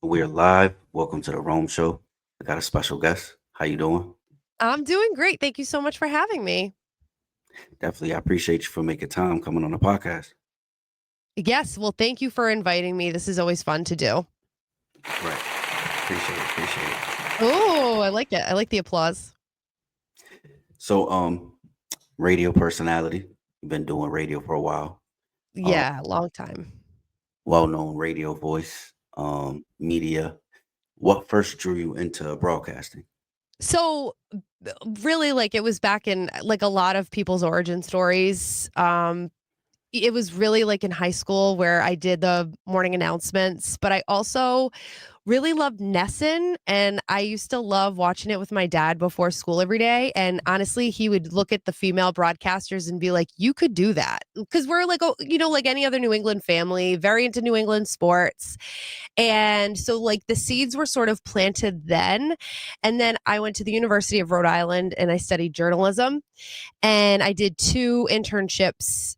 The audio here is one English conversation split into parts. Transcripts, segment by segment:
We're live. Welcome to the Rome Show. I got a special guest. How you doing? I'm doing great. Thank you so much for having me. Definitely, I appreciate you for making time coming on the podcast. Yes, well, thank you for inviting me. This is always fun to do. Right. Appreciate it. Appreciate it. Oh, I like it. I like the applause. So, radio personality. You've been doing radio for a while. Um, Yeah, long time. well-known radio voice. Media. What first drew you into broadcasting? So, really, like it was back in like a lot of people's origin stories. It was really like in high school where I did the morning announcements, but I also really loved Nessun, and I used to love watching it with my dad before school every day. And honestly, he would look at the female broadcasters and be like, "You could do that," because we're like, oh, like any other New England family, very into New England sports. And so, like, the seeds were sort of planted then. And then I went to the University of Rhode Island and I studied journalism, and I did three internships,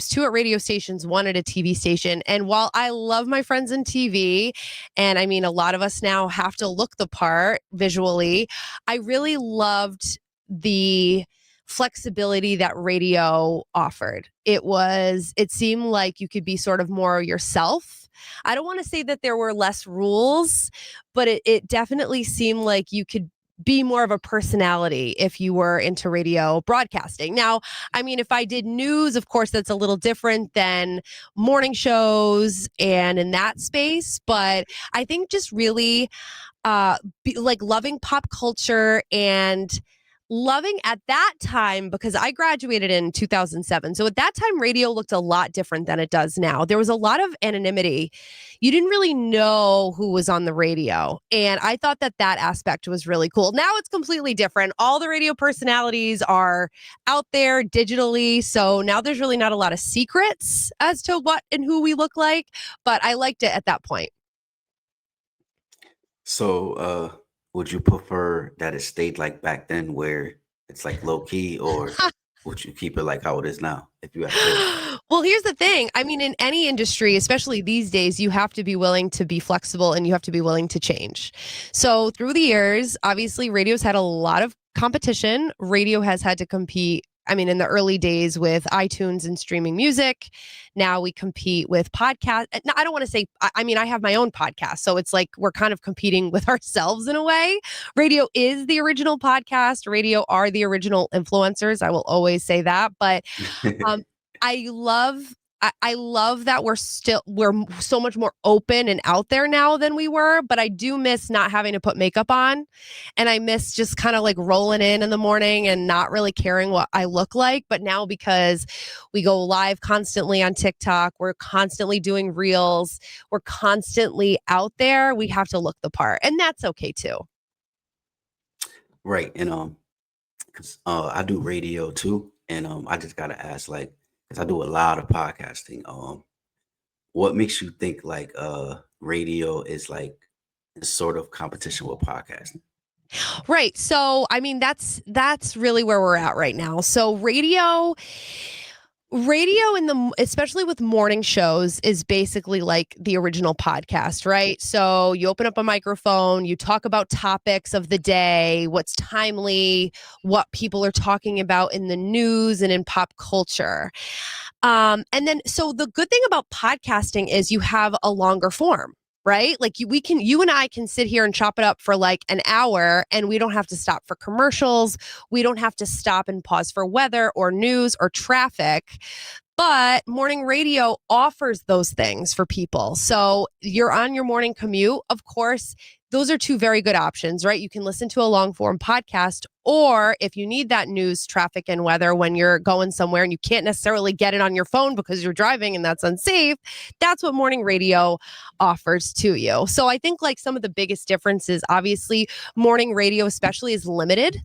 two at radio stations, one at a TV station. And while I love my friends in TV, and I mean, a lot of us now have to look the part visually, I really loved the flexibility that radio offered. It seemed like you could be sort of more yourself. I don't want to say that there were less rules, but it definitely seemed like you could be more of a personality if you were into radio broadcasting. Now, I mean, if I did news, of course, that's a little different than morning shows and in that space. But I think just really like loving pop culture and loving at that time, because I graduated in 2007. So at that time, radio looked a lot different than it does now. There was a lot of anonymity. You didn't really know who was on the radio. And I thought that that aspect was really cool. Now it's completely different. All the radio personalities are out there digitally. So now there's really not a lot of secrets as to what and who we look like. But I liked it at that point. So, would you prefer that it stayed like back then, where it's like low key, or would you keep it like how it is now, if you had a choice? Well, here's the thing. I mean, in any industry, especially these days, you have to be willing to be flexible and you have to be willing to change. So, through the years, obviously, radio's had a lot of competition. Radio has had to compete. I mean, in the early days with iTunes and streaming music. Now we compete with podcast. No, I don't want to say, I mean, I have my own podcast. So it's like we're kind of competing with ourselves in a way. Radio is the original podcast. Radio are the original influencers. I will always say that. But um, I love I love that we're so much more open and out there now than we were, but I do miss not having to put makeup on, and I miss just kind of like rolling in the morning and not really caring what I look like. But now, because we go live constantly on TikTok, we're constantly doing reels, we're constantly out there, we have to look the part, and that's okay too. Right. And 'cause, I do radio too, and I just gotta ask, like, because I do a lot of podcasting. What makes you think like radio is like a sort of competition with podcasting? Right. So, I mean, that's really where we're at right now. So, radio in the especially with morning shows is basically like the original podcast, right? So, you open up a microphone, you talk about topics of the day, what's timely, what people are talking about in the news and in pop culture. And then, so the good thing about podcasting is you have a longer form, right? Like you and I can sit here and chop it up for like an hour, and we don't have to stop for commercials. We don't have to stop and pause for weather or news or traffic. But morning radio offers those things for people. So you're on your morning commute. Of course, those are two very good options, right? You can listen to a long form podcast, or if you need that news, traffic, and weather when you're going somewhere and you can't necessarily get it on your phone because you're driving and that's unsafe, that's what morning radio offers to you. So I think like some of the biggest differences, obviously, morning radio, especially, is limited,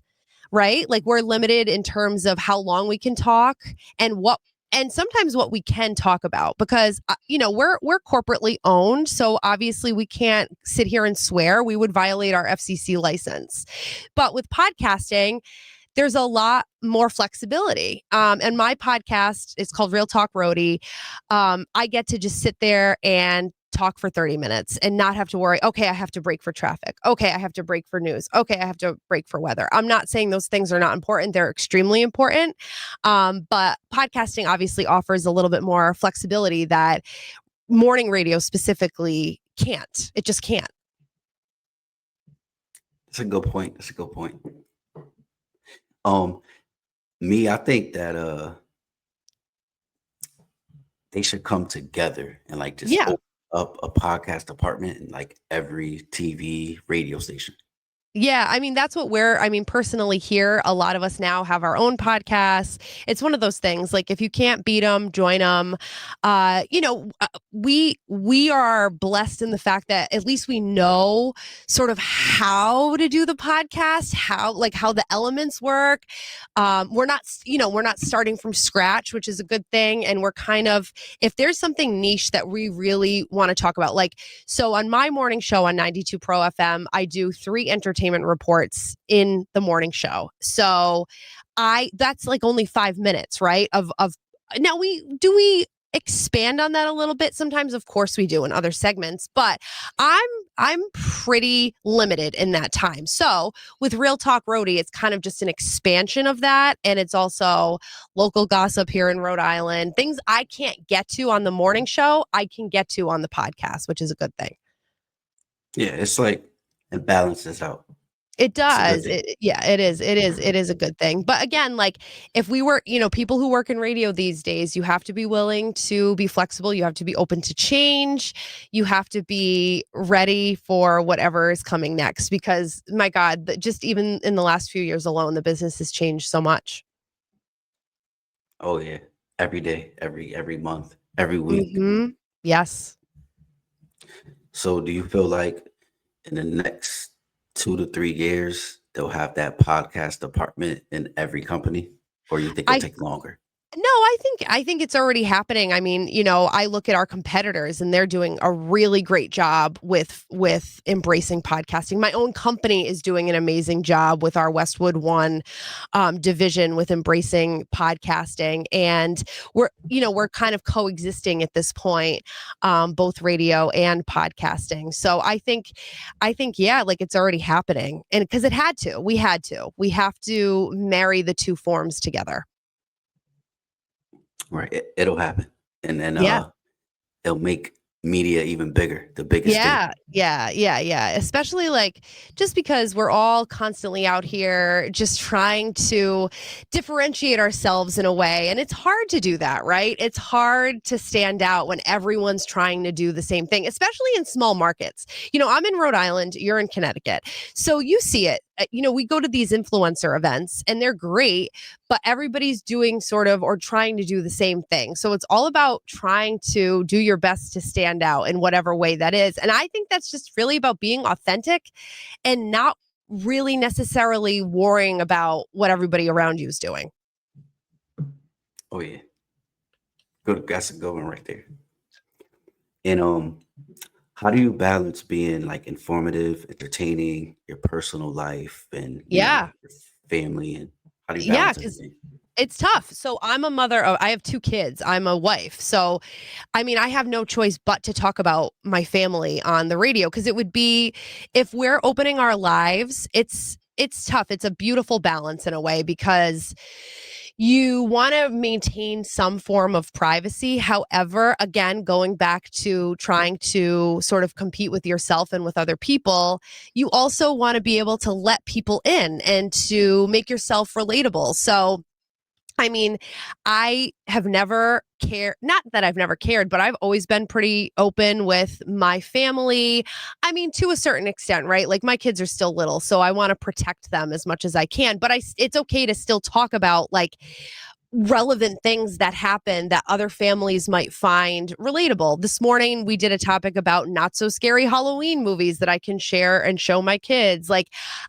right? Like we're limited in terms of how long we can talk and what and sometimes what we can talk about, because we're corporately owned, so obviously we can't sit here and swear. We would violate our FCC license. But with podcasting, there's a lot more flexibility. And my podcast is called Real Talk Roadie. I get to just sit there and talk for 30 minutes and not have to worry, okay, I have to break for traffic. Okay, I have to break for news. Okay, I have to break for weather. I'm not saying those things are not important. They're extremely important. But podcasting obviously offers a little bit more flexibility that morning radio specifically can't. It just can't. That's a good point. That's a good point. Um, I think that they should come together and like just Yeah. open up a podcast department in like every TV radio station. Yeah, I mean that's what personally here a lot of us now have our own podcasts. It's one of those things like if you can't beat them, join them. We are blessed in the fact that at least we know sort of how to do the podcast, how the elements work. We're not starting from scratch, which is a good thing, and we're kind of, if there's something niche that we really want to talk about, like, so on my morning show on 92 Pro FM, I do 3 entertainment reports in the morning show. So that's like only 5 minutes, right? Of now we expand on that a little bit sometimes, of course we do in other segments, but I'm pretty limited in that time. So with Real Talk Roadie, it's kind of just an expansion of that, and it's also local gossip here in Rhode Island. Things I can't get to on the morning show, I can get to on the podcast, which is a good thing. Yeah, it's like it balances out. It It's a good does. thing. Yeah, it is. It is a good thing. But again, like if we were, people who work in radio these days, you have to be willing to be flexible. You have to be open to change. You have to be ready for whatever is coming next because my God, just even in the last few years alone, the business has changed so much. Oh yeah, every day, every month, every week. Mm-hmm. Yes. So do you feel like in the next 2 to 3 years they'll have that podcast department in every company, or you think it'll I take longer? No, I think it's already happening. I mean, I look at our competitors and they're doing a really great job with embracing podcasting. My own company is doing an amazing job with our Westwood One division with embracing podcasting, and we're kind of coexisting at this point, both radio and podcasting. So I think yeah, like it's already happening, and because we have to marry the two forms together. Right, it'll happen, and then Yeah. it'll make media even bigger, the biggest thing. Yeah. Especially like just because we're all constantly out here just trying to differentiate ourselves in a way. And it's hard to do that, right? It's hard to stand out when everyone's trying to do the same thing, especially in small markets. I'm in Rhode Island, you're in Connecticut. So you see it. We go to these influencer events and they're great, but everybody's doing sort of or trying to do the same thing. So it's all about trying to do your best to stand out in whatever way that is. And I think that's just really about being authentic and not really necessarily worrying about what everybody around you is doing. Oh yeah, good. That's a good one right there. And how do you balance being like informative, entertaining, your personal life, and Yeah. your family, and how do you Yeah, balance because everything? it's tough. So I'm a mother of, I have 2 kids. I'm a wife. So, I mean, I have no choice but to talk about my family on the radio because it would be, if we're opening our lives, it's tough. It's a beautiful balance in a way because you want to maintain some form of privacy. However, again, going back to trying to sort of compete with yourself and with other people, you also want to be able to let people in and to make yourself relatable. So, I mean, I have never cared, not that I've never cared, but I've always been pretty open with my family. I mean, to a certain extent, right? Like my kids are still little, so I want to protect them as much as I can, but it's okay to still talk about like relevant things that happen that other families might find relatable. This morning, we did a topic about not so scary Halloween movies that I can share and show my kids. Like,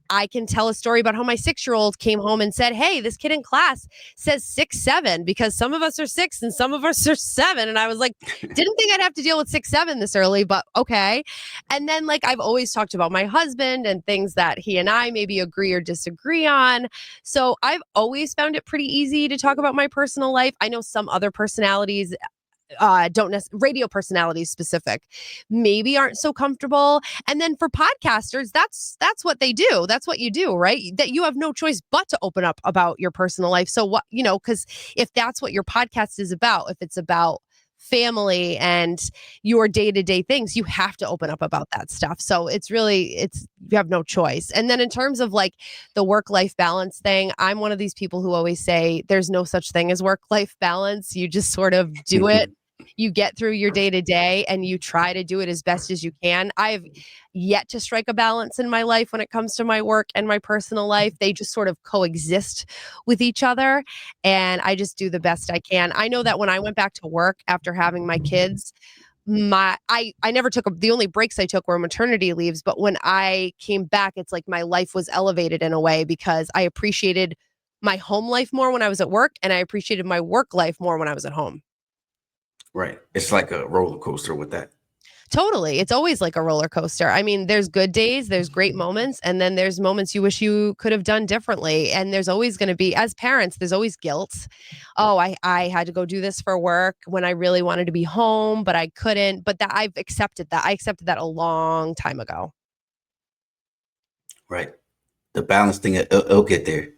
I can tell a story about how my 6-year-old came home and said, "Hey, this kid in class says 6'7" because some of us are 6 and some of us are 7." And I was like, didn't think I'd have to deal with 6'7" this early, but okay. And then, like, I've always talked about my husband and things that he and I maybe agree or disagree on. So I've always found it pretty easy to talk about my personal life. I know some other personalities don't radio personalities specific maybe aren't so comfortable. And then for podcasters, that's what they do. That's what you do, right? That you have no choice but to open up about your personal life. So what, because if that's what your podcast is about, if it's about family and your day-to-day things, you have to open up about that stuff. So it's you have no choice. And then in terms of like the work-life balance thing, I'm one of these people who always say there's no such thing as work-life balance. You just sort of do it. You get through your day to day and you try to do it as best as you can. I've yet to strike a balance in my life when it comes to my work and my personal life. They just sort of coexist with each other. And I just do the best I can. I know that when I went back to work after having my kids, I never took the only breaks I took were maternity leaves. But when I came back, it's like my life was elevated in a way because I appreciated my home life more when I was at work and I appreciated my work life more when I was at home. Right. It's like a roller coaster with that. Totally. It's always like a roller coaster. I mean, there's good days, there's great moments, and then there's moments you wish you could have done differently. And there's always going to be, as parents, there's always guilt. Oh, I had to go do this for work when I really wanted to be home, but I couldn't. But that I've accepted that. I accepted that a long time ago. Right. The balance thing, it'll get there.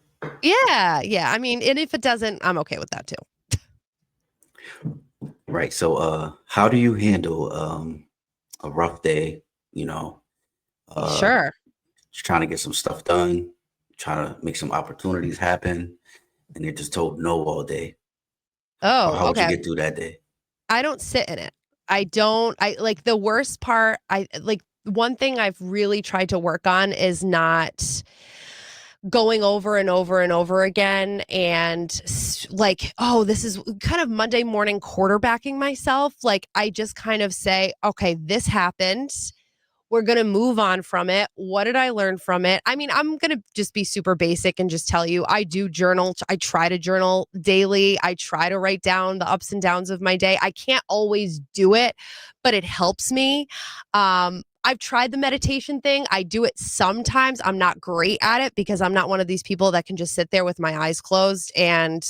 Yeah. Yeah. I mean, and if it doesn't, I'm okay with that too. Right. So, how do you handle a rough day? Uh, Sure. just trying to get some stuff done, trying to make some opportunities happen, and you're just told no all day. How Oh, would you okay. get through that day? I don't sit in it. I like the worst part. I like one thing I've really tried to work on is not going over and over and over again and like, oh, this is kind of Monday morning quarterbacking myself. Like, I just kind of say, okay, this happened. We're going to move on from it. What did I learn from it? I mean, I'm going to just be super basic and just tell you I do journal. I try to journal daily. I try to write down the ups and downs of my day. I can't always do it, but it helps me. I've tried the meditation thing. I do it sometimes. I'm not great at it because I'm not one of these people that can just sit there with my eyes closed and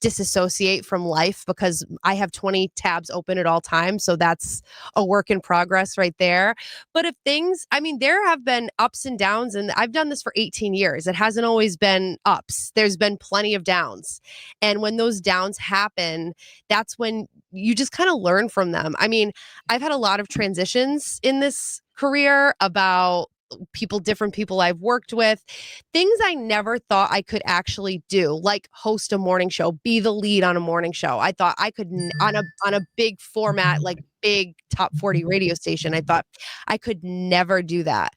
disassociate from life because I have 20 tabs open at all times. So that's a work in progress right there. But if things, I mean, there have been ups and downs, and I've done this for 18 years. It hasn't always been ups, there's been plenty of downs. And when those downs happen, that's when you just kind of learn from them. I mean, I've had a lot of transitions in this career about different people I've worked with, things I never thought I could actually do, like host a morning show, be the lead on a morning show. I thought I could on a big format, like big top 40 radio station. I thought I could never do that.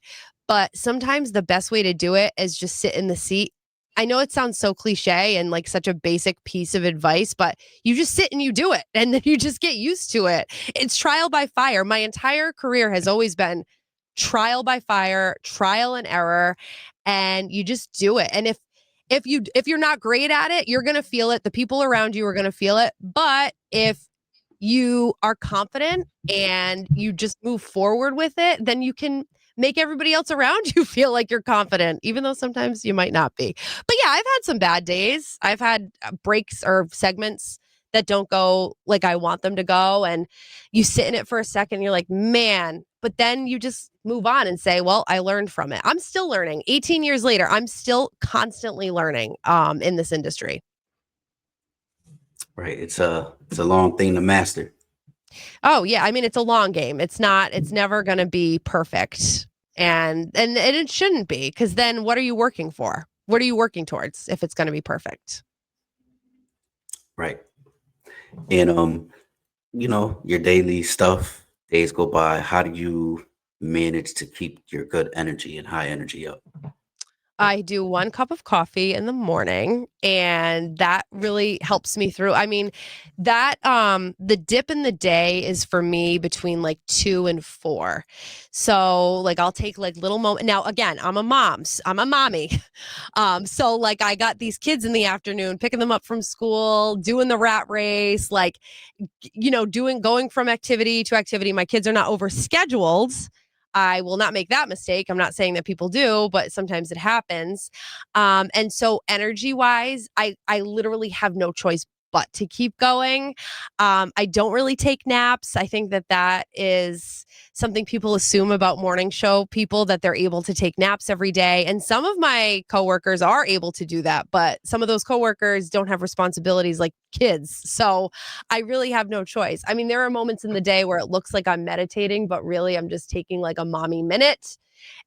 But sometimes the best way to do it is just sit in the seat. I know it sounds so cliche and like such a basic piece of advice, but you just sit and you do it and then you just get used to it. It's trial by fire. My entire career has always been trial by fire, trial and error, and you just do it. And if you're not great at it, you're going to feel it. The people around you are going to feel it. But if you are confident and you just move forward with it, then you can make everybody else around you feel like you're confident, even though sometimes you might not be. But yeah, I've had some bad days. I've had breaks or segments that don't go like I want them to go. And you sit in it for a second, you're like, man, but then you just move on and say, well, I learned from it. I'm still learning. 18 years later, I'm still constantly learning in this industry. Right. It's a long thing to master. Oh yeah, I mean it's a long game. It's never going to be perfect. And it shouldn't be because then what are you working for? What are you working towards if it's going to be perfect? Right. And your daily stuff, days go by. How do you manage to keep your good energy and high energy up? I do 1 cup of coffee in the morning, and that really helps me through. I mean, the dip in the day is for me between, like, 2 and 4. So, like, I'll take, like, little moment. Now, again, I'm a mommy. So, like, I got these kids in the afternoon, picking them up from school, doing the rat race, like, going from activity to activity. My kids are not overscheduled. I will not make that mistake. I'm not saying that people do, but sometimes it happens. And so energy wise, I literally have no choice but to keep going. I don't really take naps. I think that that is something people assume about morning show people, that they're able to take naps every day. And some of my coworkers are able to do that, but some of those coworkers don't have responsibilities like kids. So I really have no choice. I mean, there are moments in the day where it looks like I'm meditating, but really I'm just taking like a mommy minute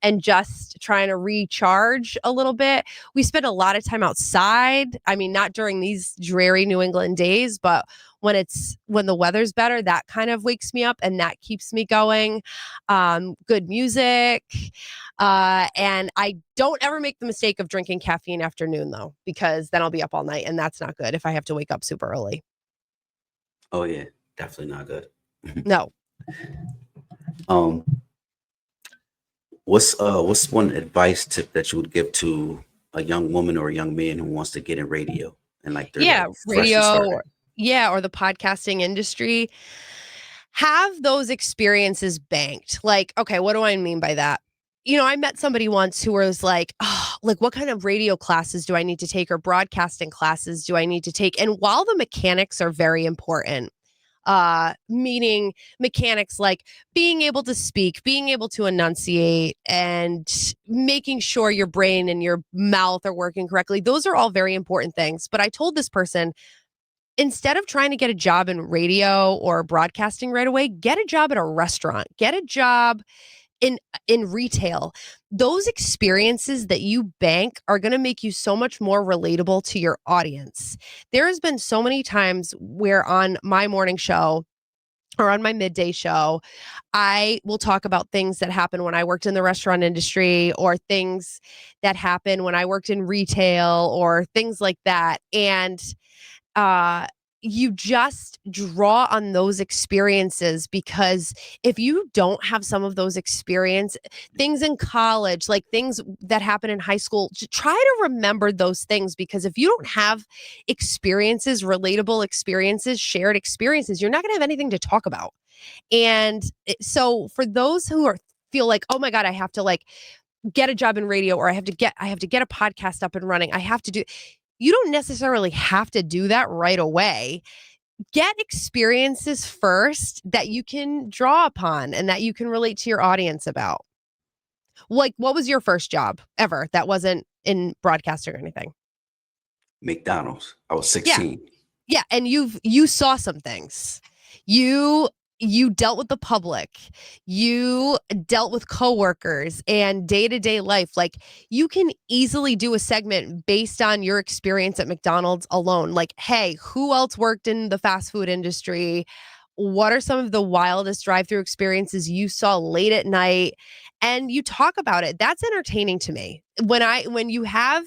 and just trying to recharge a little bit. We spend a lot of time outside. I mean, not during these dreary New England days, but when the weather's better, that kind of wakes me up and that keeps me going. Good music. And I don't ever make the mistake of drinking caffeine after noon though, because then I'll be up all night and that's not good if I have to wake up super early. Oh yeah, definitely not good. No. Um, what's one advice tip that you would give to a young woman or a young man who wants to get in radio and like they're Yeah, like freshly radio started? or yeah, or the podcasting industry. Have those experiences banked. Like, okay, what do I mean by that? I met somebody once who was like, "Oh, like what kind of radio classes do I need to take or broadcasting classes do I need to take?" And while the mechanics are very important, meaning mechanics like being able to speak, being able to enunciate, and making sure your brain and your mouth are working correctly. Those are all very important things. But I told this person, instead of trying to get a job in radio or broadcasting right away, get a job at a restaurant, get a job in retail. Those experiences that you bank are going to make you so much more relatable to your audience. There has been so many times where on my morning show or on my midday show, I will talk about things that happened when I worked in the restaurant industry or things that happened when I worked in retail or things like that. And uh you just draw on those experiences, because if you don't have some of those experience things in college, like things that happen in high school, try to remember those things, because if you don't have experiences, relatable experiences, shared experiences, you're not going to have anything to talk about. And so for those who are feel like, oh my god, I have to like get a job in radio, or I have to get a podcast up and running, I have to do, you don't necessarily have to do that right away. Get experiences first that you can draw upon and that you can relate to your audience about. Like, what was your first job ever that wasn't in broadcasting or anything? McDonald's. I was Yeah. 16. Yeah, and you saw some things. You you dealt with the public. You dealt with coworkers and day-to-day life. Like, you can easily do a segment based on your experience at McDonald's alone. Like, hey, who else worked in the fast food industry? What are some of the wildest drive-through experiences you saw late at night? And you talk about it. That's entertaining to me. When you have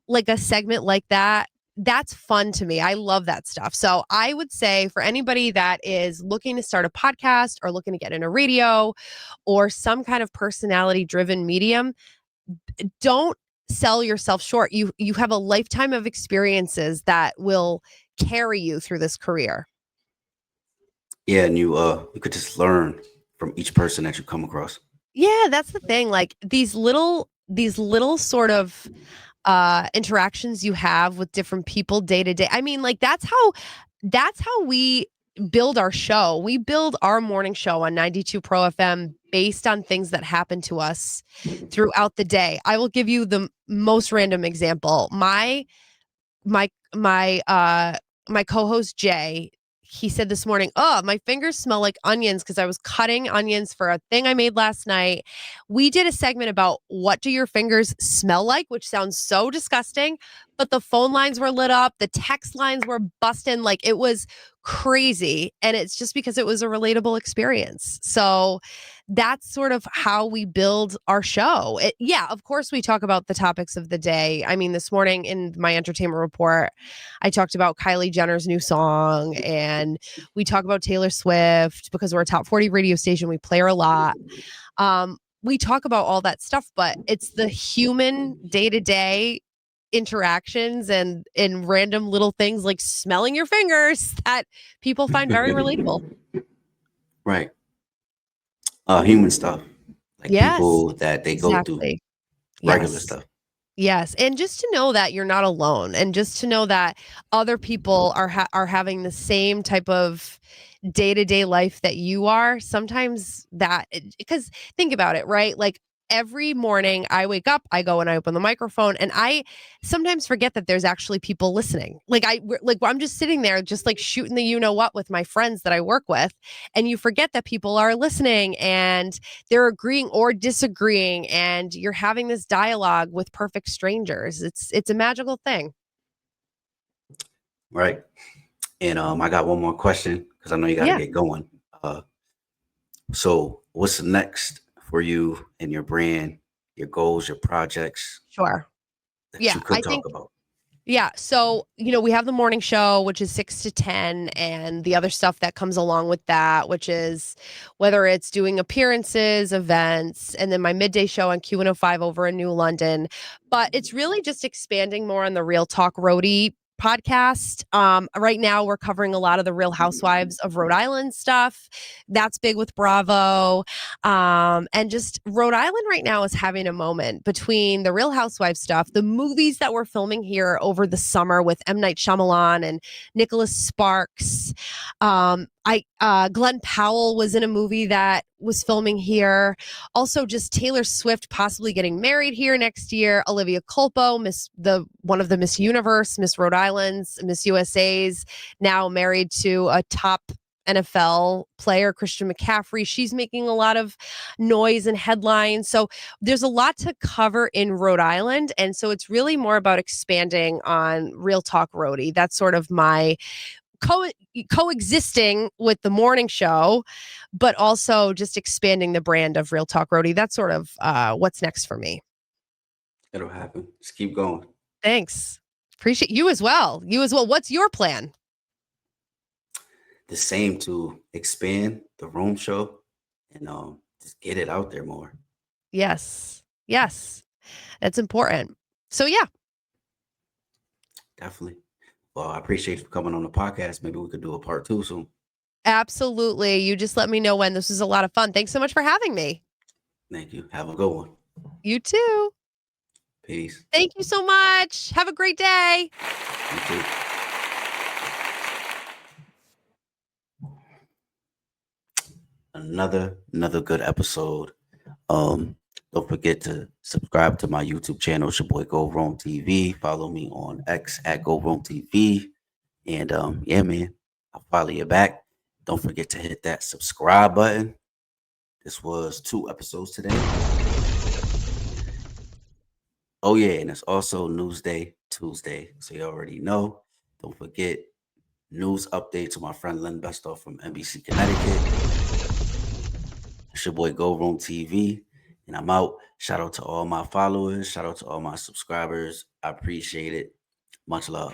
like a segment like that, that's fun to me. I love that stuff. So I would say for anybody that is looking to start a podcast or looking to get into radio or some kind of personality driven medium, don't sell yourself short. You have a lifetime of experiences that will carry you through this career. Yeah, and you could just learn from each person that you come across. Yeah, that's the thing. Like these little sort of interactions you have with different people day to day. I mean, like that's how we build our show. We build our morning show on 92 Pro FM based on things that happen to us throughout the day. I will give you the most random example. My my my co-host Jay, he said this morning, "Oh, my fingers smell like onions because I was cutting onions for a thing I made last night." We did a segment about what do your fingers smell like, which sounds so disgusting, but the phone lines were lit up, the text lines were busting, like it was crazy, and it's just because it was a relatable experience. So that's sort of how we build our show. Yeah, of course, we talk about the topics of the day. I mean, this morning in my entertainment report, I talked about Kylie Jenner's new song, and we talk about Taylor Swift because we're a top 40 radio station. We play her a lot. We talk about all that stuff, but it's the human day to day interactions and in random little things like smelling your fingers that people find very relatable. Right. Human stuff, like Yes, people that they go through exactly. regular Yes. stuff. Yes, and just to know that you're not alone, and just to know that other people are having the same type of day-to-day life that you are, sometimes that because think about it, right? Like every morning I wake up, I go and I open the microphone, and I sometimes forget that there's actually people listening. Like I'm just sitting there just like shooting the you know what with my friends that I work with, and you forget that people are listening and they're agreeing or disagreeing, and you're having this dialogue with perfect strangers. It's a magical thing. Right. And I got one more question because I know you got to Yeah, get going. Uh, so what's next for you and your brand, your goals, your projects sure. that Yeah, you I could think talk about? yeah. So, we have the morning show, which is 6 to 10, and the other stuff that comes along with that, which is whether it's doing appearances, events, and then my midday show on Q105 over in New London. But it's really just expanding more on the Real Talk Roadie podcast. Right now, we're covering a lot of the Real Housewives of Rhode Island stuff. That's big with Bravo. And just Rhode Island right now is having a moment between the Real Housewives stuff, the movies that we're filming here over the summer with M. Night Shyamalan and Nicholas Sparks. Glenn Powell was in a movie that was filming here. Also, just Taylor Swift possibly getting married here next year. Olivia Culpo, one of the Miss Universe, Miss Rhode Island's, Miss USA's, now married to a top NFL player, Christian McCaffrey. She's making a lot of noise and headlines. So there's a lot to cover in Rhode Island. And so it's really more about expanding on Real Talk Roadie. That's sort of my coexisting with the morning show, but also just expanding the brand of Real Talk Roadie. That's sort of what's next for me. It'll happen. Just keep going. Thanks. Appreciate you as well. You as well. What's your plan? The same, to expand the room show and just get it out there more. Yes. Yes. That's important. So yeah, Definitely. Well, I appreciate you for coming on the podcast. Maybe we could do a part 2 soon. absolutely. You just let me know when. This was a lot of fun. Thanks so much for having me. Thank you. Have a good one. You too. Peace. Thank you so much. Have a great day. You too. Another good episode. Don't forget to subscribe to my YouTube channel. It's your boy Go Roam TV. Follow me on X at Go Roam TV. And yeah, man, I'll follow you back. Don't forget to hit that subscribe button. This was 2 episodes today. Oh yeah, and it's also Newsday Tuesday, so you already know. Don't forget news update to my friend Len Bestoff from NBC Connecticut. It's your boy Go Room TV, and I'm out. Shout out to all my followers. Shout out to all my subscribers. I appreciate it. Much love.